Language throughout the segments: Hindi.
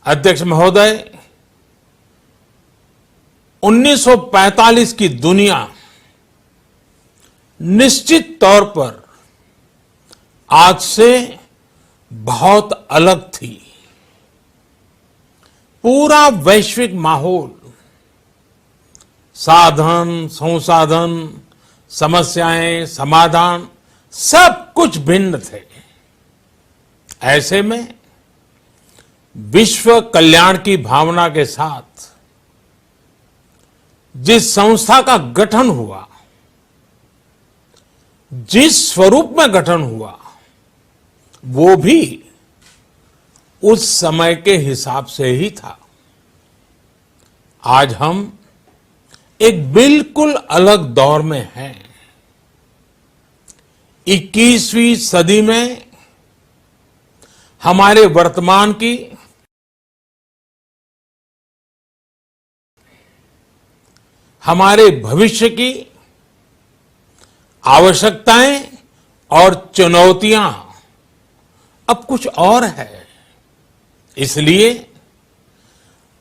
अध्यक्ष महोदय, 1945 की दुनिया निश्चित तौर पर आज से बहुत अलग थी। पूरा वैश्विक माहौल, साधन, संसाधन, समस्याएं, समाधान सब कुछ भिन्न थे। ऐसे में विश्व कल्याण की भावना के साथ जिस संस्था का गठन हुआ, जिस स्वरूप में गठन हुआ, वो भी उस समय के हिसाब से ही था। आज हम एक बिल्कुल अलग दौर में हैं। 21वीं सदी में हमारे वर्तमान की, हमारे भविष्य की आवश्यकताएं और चुनौतियां अब कुछ और है। इसलिए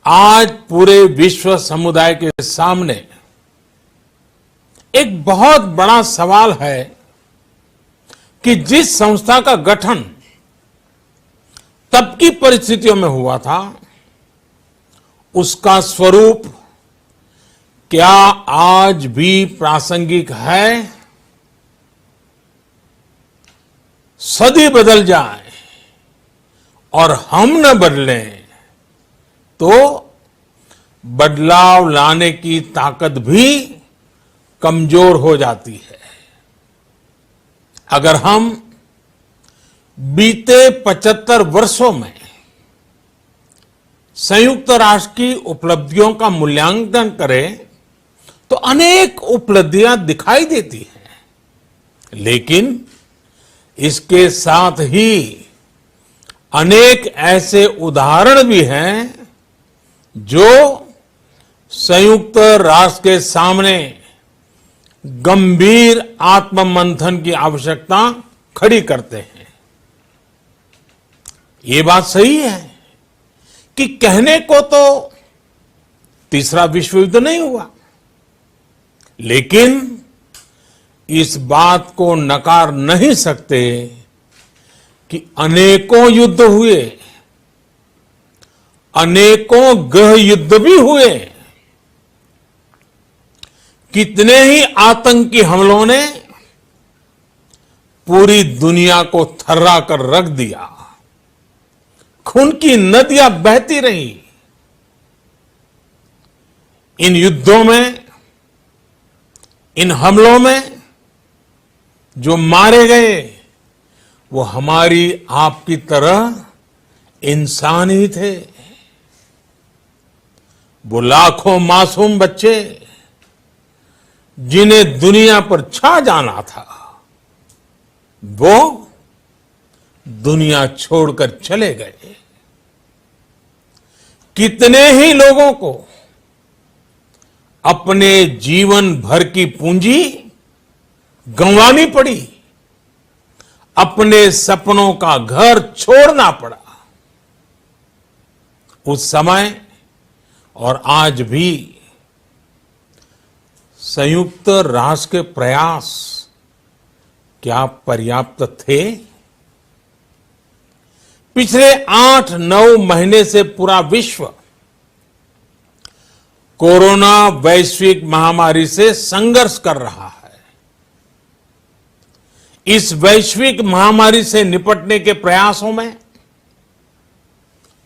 आज पूरे विश्व समुदाय के सामने एक बहुत बड़ा सवाल है कि जिस संस्था का गठन तब की परिस्थितियों में हुआ था, उसका स्वरूप क्या आज भी प्रासंगिक है? सदी बदल जाए और हम न बदलें तो बदलाव लाने की ताकत भी कमजोर हो जाती है। अगर हम बीते 75 वर्षों में संयुक्त राष्ट्र की उपलब्धियों का मूल्यांकन करें तो अनेक उपलब्धियां दिखाई देती हैं, लेकिन इसके साथ ही अनेक ऐसे उदाहरण भी हैं जो संयुक्त राष्ट्र के सामने गंभीर आत्ममंथन की आवश्यकता खड़ी करते हैं। ये बात सही है कि कहने को तो तीसरा विश्व युद्ध नहीं हुआ, लेकिन इस बात को नकार नहीं सकते कि अनेकों युद्ध हुए, अनेकों गृह युद्ध भी हुए। कितने ही आतंकी हमलों ने पूरी दुनिया को थर्रा कर रख दिया। खून की नदियां बहती रही। इन युद्धों में, इन हमलों में जो मारे गए वो हमारी आपकी तरह इंसान ही थे। वो लाखों मासूम बच्चे जिन्हें दुनिया पर छा जाना था, वो दुनिया छोड़कर चले गए। कितने ही लोगों को अपने जीवन भर की पूंजी गंवानी पड़ी, अपने सपनों का घर छोड़ना पड़ा। उस समय और आज भी संयुक्त राष्ट्र के प्रयास क्या पर्याप्त थे? पिछले 8-9 महीने से पूरा विश्व कोरोना वैश्विक महामारी से संघर्ष कर रहा है। इस वैश्विक महामारी से निपटने के प्रयासों में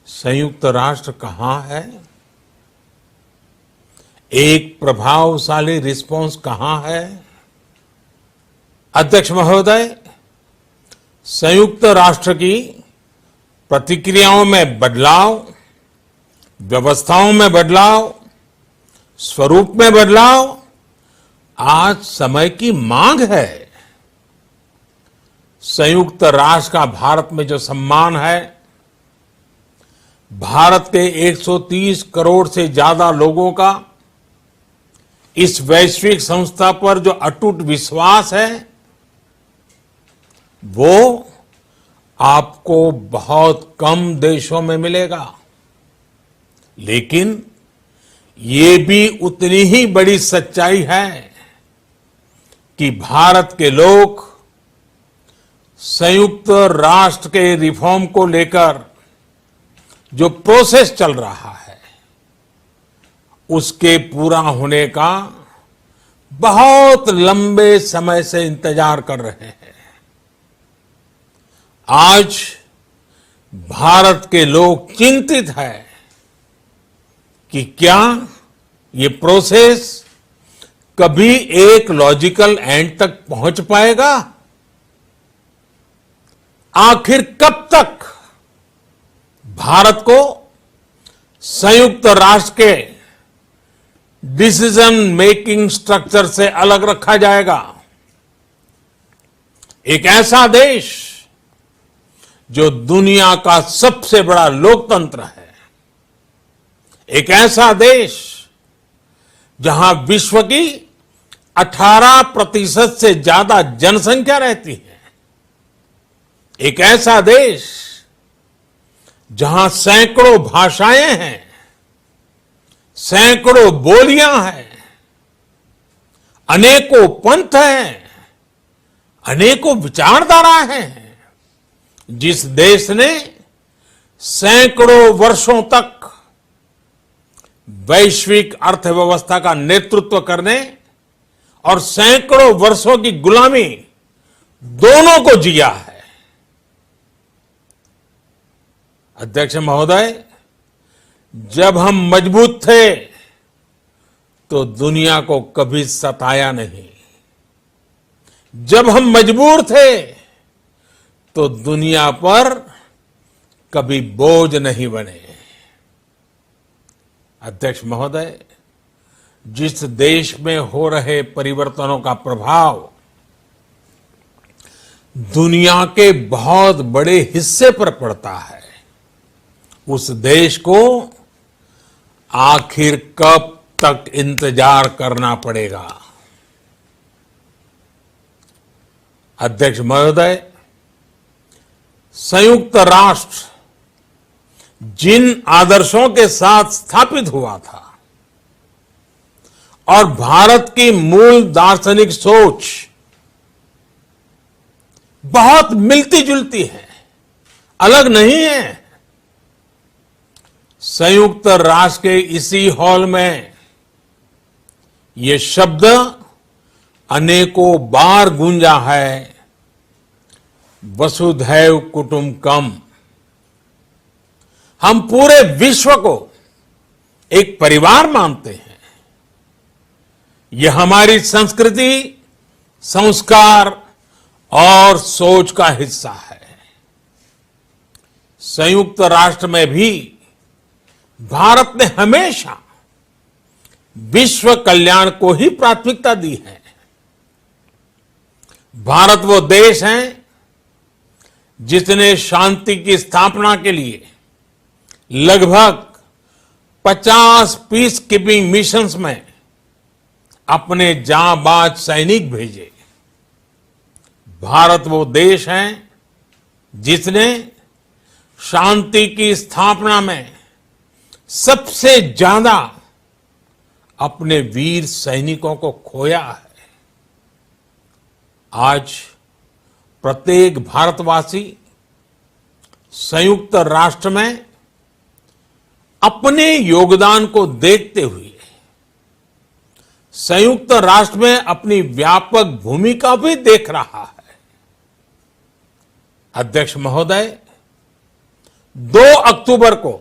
संयुक्त राष्ट्र कहां है? एक प्रभावशाली रिस्पांस कहां है? अध्यक्ष महोदय, संयुक्त राष्ट्र की प्रतिक्रियाओं में बदलाव, व्यवस्थाओं में बदलाव, स्वरूप में बदलाव आज समय की मांग है। संयुक्त राष्ट्र का भारत में जो सम्मान है, भारत के 130 करोड़ से ज्यादा लोगों का इस वैश्विक संस्था पर जो अटूट विश्वास है, वो आपको बहुत कम देशों में मिलेगा। लेकिन ये भी उतनी ही बड़ी सच्चाई है कि भारत के लोग संयुक्त राष्ट्र के रिफॉर्म को लेकर जो प्रोसेस चल रहा है उसके पूरा होने का बहुत लंबे समय से इंतजार कर रहे हैं। आज भारत के लोग चिंतित हैं कि क्या ये प्रोसेस कभी एक लॉजिकल एंड तक पहुंच पाएगा। आखिर कब तक भारत को संयुक्त राष्ट्र के डिसीजन मेकिंग स्ट्रक्चर से अलग रखा जाएगा। एक ऐसा देश जो दुनिया का सबसे बड़ा लोकतंत्र है, एक ऐसा देश जहां विश्व की 18% से ज्यादा जनसंख्या रहती है, एक ऐसा देश जहां सैकड़ों भाषाएं हैं, सैकड़ों बोलियां हैं, अनेकों पंथ हैं, अनेकों विचारधारा हैं, जिस देश ने सैकड़ों वर्षों तक वैश्विक अर्थव्यवस्था का नेतृत्व करने और सैकड़ों वर्षों की गुलामी दोनों को जिया है। अध्यक्ष महोदय, जब हम मजबूत थे तो दुनिया को कभी सताया नहीं। जब हम मजबूर थे तो दुनिया पर कभी बोझ नहीं बने। अध्यक्ष महोदय, जिस देश में हो रहे परिवर्तनों का प्रभाव दुनिया के बहुत बड़े हिस्से पर पड़ता है, उस देश को आखिर कब तक इंतजार करना पड़ेगा। अध्यक्ष महोदय, संयुक्त राष्ट्र जिन आदर्शों के साथ स्थापित हुआ था और भारत की मूल दार्शनिक सोच बहुत मिलती जुलती है, अलग नहीं है। संयुक्त राष्ट्र के इसी हॉल में ये शब्द अनेकों बार गूंजा है, वसुधैव कुटुंबकम। हम पूरे विश्व को एक परिवार मानते हैं। यह हमारी संस्कृति, संस्कार और सोच का हिस्सा है। संयुक्त राष्ट्र में भी भारत ने हमेशा विश्व कल्याण को ही प्राथमिकता दी है। भारत वो देश है जिसने शांति की स्थापना के लिए लगभग 50 पीस कीपिंग मिशंस में अपने जांबाज सैनिक भेजे। भारत वो देश है जिसने शांति की स्थापना में सबसे ज्यादा अपने वीर सैनिकों को खोया है। आज प्रत्येक भारतवासी संयुक्त राष्ट्र में अपने योगदान को देखते हुए संयुक्त राष्ट्र में अपनी व्यापक भूमिका भी देख रहा है। अध्यक्ष महोदय, 2 अक्टूबर को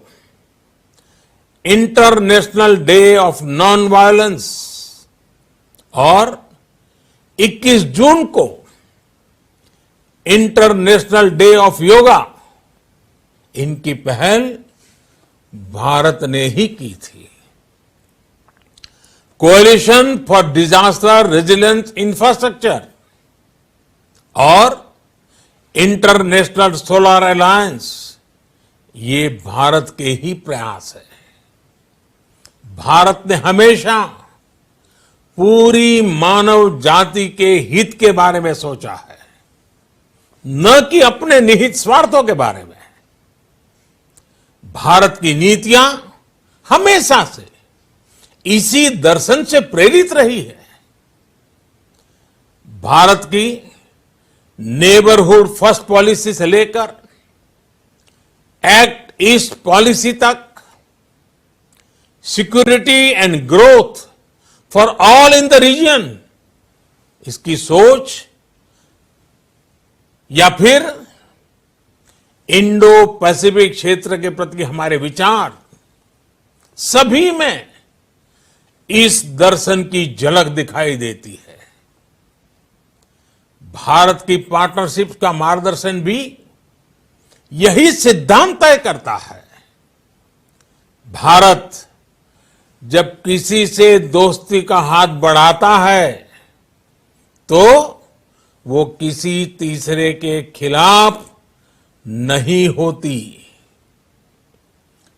international day of non violence और 21 जून को इंटरनेशनल डे ऑफ योगा, इनकी पहल भारत ने ही की थी। Coalition for disaster resilience infrastructure और इंटरनेशनल सोलर अलायंस, ये भारत के ही प्रयास है। भारत ने हमेशा पूरी मानव जाति के हित के बारे में सोचा है, न कि अपने निहित स्वार्थों के बारे में। भारत की नीतियां हमेशा से इसी दर्शन से प्रेरित रही है। भारत की नेबरहुड फर्स्ट पॉलिसी से लेकर एक्ट ईस्ट पॉलिसी तक security and growth for all in the region, इसकी सोच या फिर इंडो पैसिफिक क्षेत्र के प्रति हमारे विचार, सभी में इस दर्शन की झलक दिखाई देती है। भारत की पार्टनरशिप का मार्गदर्शन भी यही सिद्धांत तय करता है। भारत जब किसी से दोस्ती का हाथ बढ़ाता है तो वो किसी तीसरे के खिलाफ नहीं होती।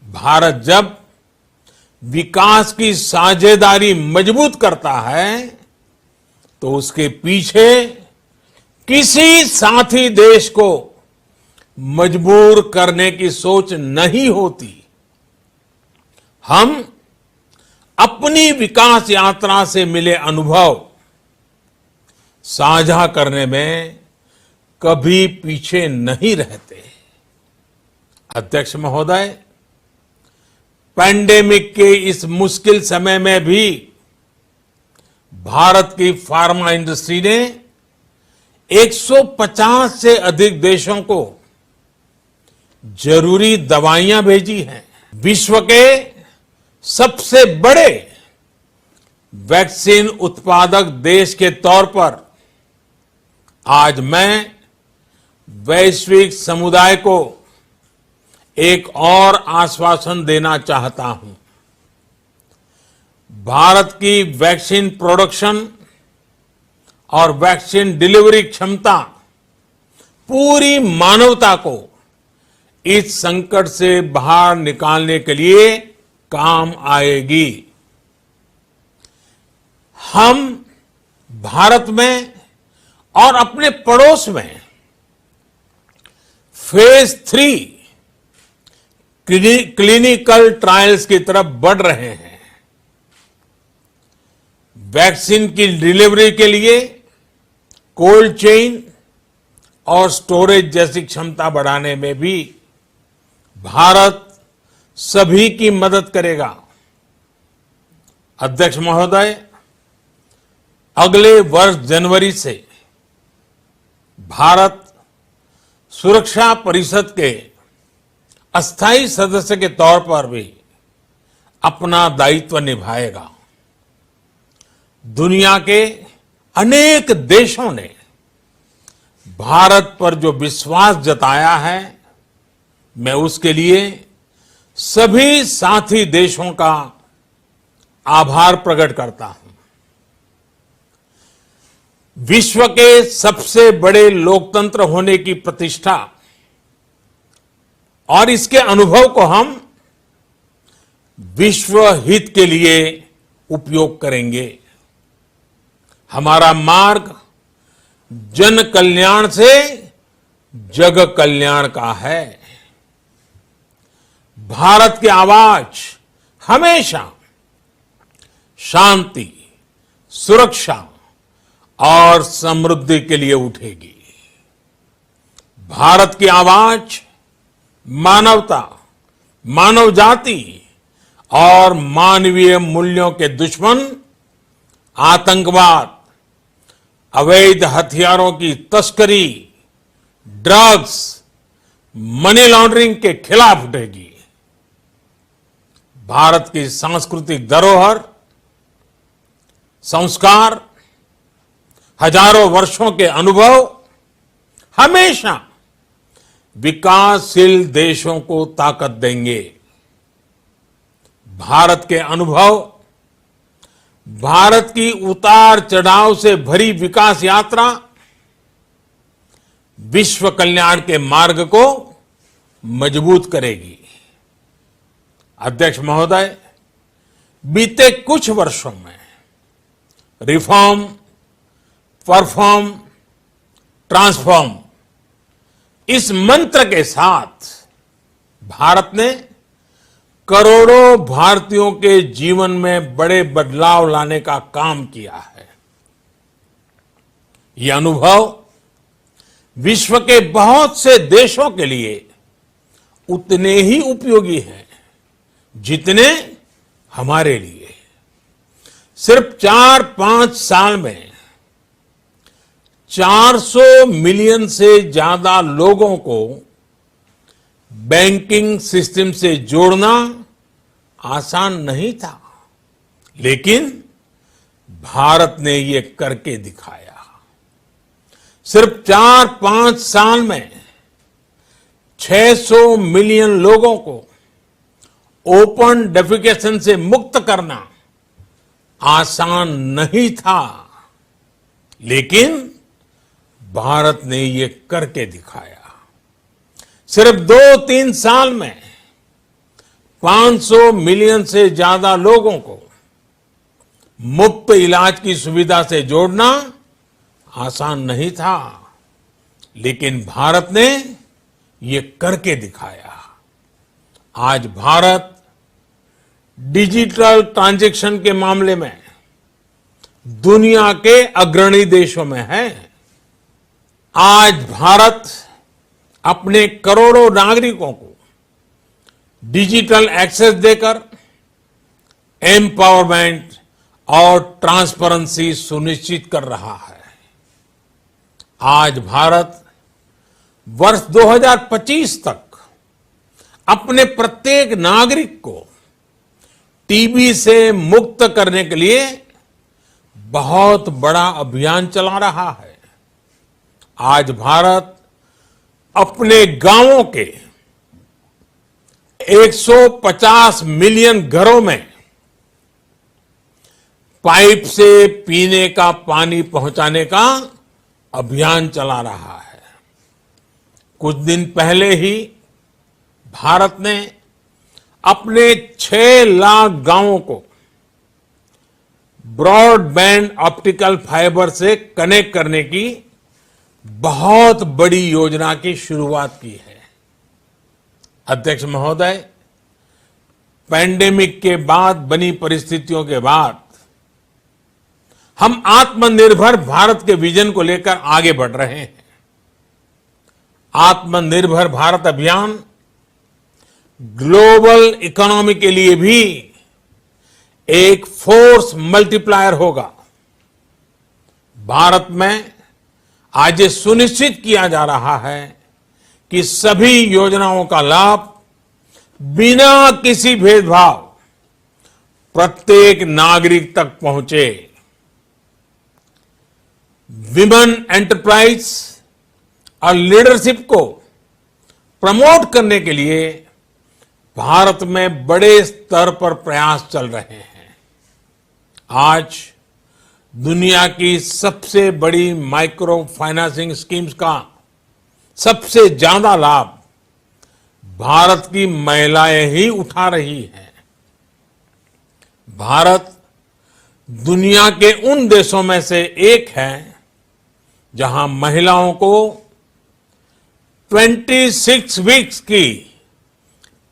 भारत जब विकास की साझेदारी मजबूत करता है तो उसके पीछे किसी साथी देश को मजबूर करने की सोच नहीं होती। हम अपनी विकास यात्रा से मिले अनुभव साझा करने में कभी पीछे नहीं रहते। अध्यक्ष महोदय, पैंडेमिक के इस मुश्किल समय में भी भारत की फार्मा इंडस्ट्री ने 150 से अधिक देशों को जरूरी दवाइयां भेजी हैं। विश्व के सबसे बड़े वैक्सीन उत्पादक देश के तौर पर आज मैं वैश्विक समुदाय को एक और आश्वासन देना चाहता हूं। भारत की वैक्सीन प्रोडक्शन और वैक्सीन डिलीवरी क्षमता पूरी मानवता को इस संकट से बाहर निकालने के लिए काम आएगी। हम भारत में और अपने पड़ोस में फेज 3 क्लिनिकल ट्रायल्स की तरफ बढ़ रहे हैं। वैक्सीन की डिलीवरी के लिए कोल्ड चेन और स्टोरेज जैसी क्षमता बढ़ाने में भी भारत सभी की मदद करेगा। अध्यक्ष महोदय, अगले वर्ष जनवरी से भारत सुरक्षा परिषद के अस्थायी सदस्य के तौर पर भी अपना दायित्व निभाएगा। दुनिया के अनेक देशों ने भारत पर जो विश्वास जताया है, मैं उसके लिए सभी साथी देशों का आभार प्रकट करता हूं। विश्व के सबसे बड़े लोकतंत्र होने की प्रतिष्ठा और इसके अनुभव को हम विश्व हित के लिए उपयोग करेंगे। हमारा मार्ग जन कल्याण से जग कल्याण का है। भारत की आवाज हमेशा शांति, सुरक्षा और समृद्धि के लिए उठेगी। भारत की आवाज मानवता, मानव जाति और मानवीय मूल्यों के दुश्मन आतंकवाद, अवैध हथियारों की तस्करी, ड्रग्स, मनी लॉन्ड्रिंग के खिलाफ उठेगी। भारत की सांस्कृतिक धरोहर, संस्कार, हजारों वर्षों के अनुभव हमेशा विकासशील देशों को ताकत देंगे। भारत के अनुभव भारत की उतार चढ़ाव से भरी विकास यात्रा विश्व कल्याण के मार्ग को मजबूत करेगी। अध्यक्ष महोदय, बीते कुछ वर्षों में रिफॉर्म, परफॉर्म, ट्रांसफॉर्म इस मंत्र के साथ भारत ने करोड़ों भारतीयों के जीवन में बड़े बदलाव लाने का काम किया है। यह अनुभव विश्व के बहुत से देशों के लिए उतने ही उपयोगी हैं जितने हमारे लिए। सिर्फ 4-5 साल में 400 मिलियन से ज्यादा लोगों को बैंकिंग सिस्टम से जोड़ना आसान नहीं था, लेकिन भारत ने ये करके दिखाया। सिर्फ 4-5 साल में 600 मिलियन लोगों को ओपन डेफिकेशन से मुक्त करना आसान नहीं था, लेकिन भारत ने ये करके दिखाया। सिर्फ 2-3 साल में 500 मिलियन से ज्यादा लोगों को मुफ्त इलाज की सुविधा से जोड़ना आसान नहीं था, लेकिन भारत ने ये करके दिखाया। आज भारत डिजिटल ट्रांजैक्शन के मामले में दुनिया के अग्रणी देशों में है। आज भारत अपने करोड़ों नागरिकों को डिजिटल एक्सेस देकर एम्पावरमेंट और ट्रांसपेरेंसी सुनिश्चित कर रहा है। आज भारत वर्ष 2025 तक अपने प्रत्येक नागरिक को टीबी से मुक्त करने के लिए बहुत बड़ा अभियान चला रहा है। आज भारत अपने गांवों के 150 मिलियन घरों में पाइप से पीने का पानी पहुंचाने का अभियान चला रहा है। कुछ दिन पहले ही भारत ने अपने 6 लाख गांवों को ब्रॉडबैंड ऑप्टिकल फाइबर से कनेक्ट करने की बहुत बड़ी योजना की शुरुआत की है। अध्यक्ष महोदय, पैंडेमिक के बाद बनी परिस्थितियों के बाद हम आत्मनिर्भर भारत के विजन को लेकर आगे बढ़ रहे हैं। आत्मनिर्भर भारत अभियान ग्लोबल इकोनॉमी के लिए भी एक फोर्स मल्टीप्लायर होगा। भारत में आज ये सुनिश्चित किया जा रहा है कि सभी योजनाओं का लाभ बिना किसी भेदभाव प्रत्येक नागरिक तक पहुंचे। विमेन एंटरप्राइज और लीडरशिप को प्रमोट करने के लिए भारत में बड़े स्तर पर प्रयास चल रहे हैं। आज दुनिया की सबसे बड़ी माइक्रो फाइनेंसिंग स्कीम्स का सबसे ज्यादा लाभ भारत की महिलाएं ही उठा रही हैं। भारत दुनिया के उन देशों में से एक है जहां महिलाओं को 26 वीक्स की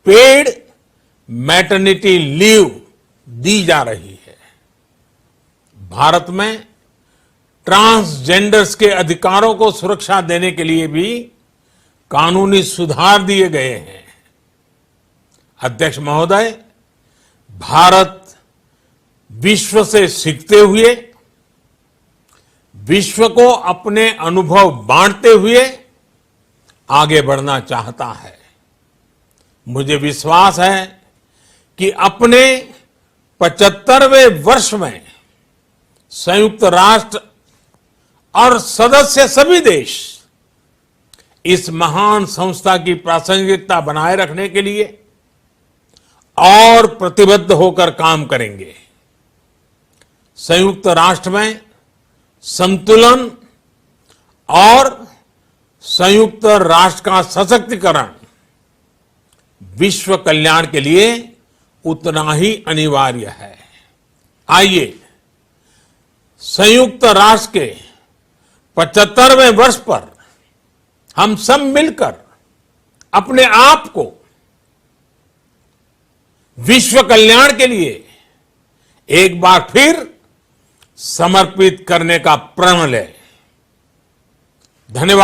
पेड मैटरनिटी लीव दी जा रही है। भारत में ट्रांसजेंडर्स के अधिकारों को सुरक्षा देने के लिए भी कानूनी सुधार दिए गए हैं। अध्यक्ष महोदय, भारत विश्व से सीखते हुए, विश्व को अपने अनुभव बांटते हुए आगे बढ़ना चाहता है। मुझे विश्वास है कि अपने 75वें वर्ष में संयुक्त राष्ट्र और सदस्य सभी देश इस महान संस्था की प्रासंगिकता बनाए रखने के लिए और प्रतिबद्ध होकर काम करेंगे। संयुक्त राष्ट्र में संतुलन और संयुक्त राष्ट्र का सशक्तिकरण विश्व कल्याण के लिए उतना ही अनिवार्य है। आइए संयुक्त राष्ट्र के 75वें वर्ष पर हम सब मिलकर अपने आप को विश्व कल्याण के लिए एक बार फिर समर्पित करने का प्रण लें। धन्यवाद।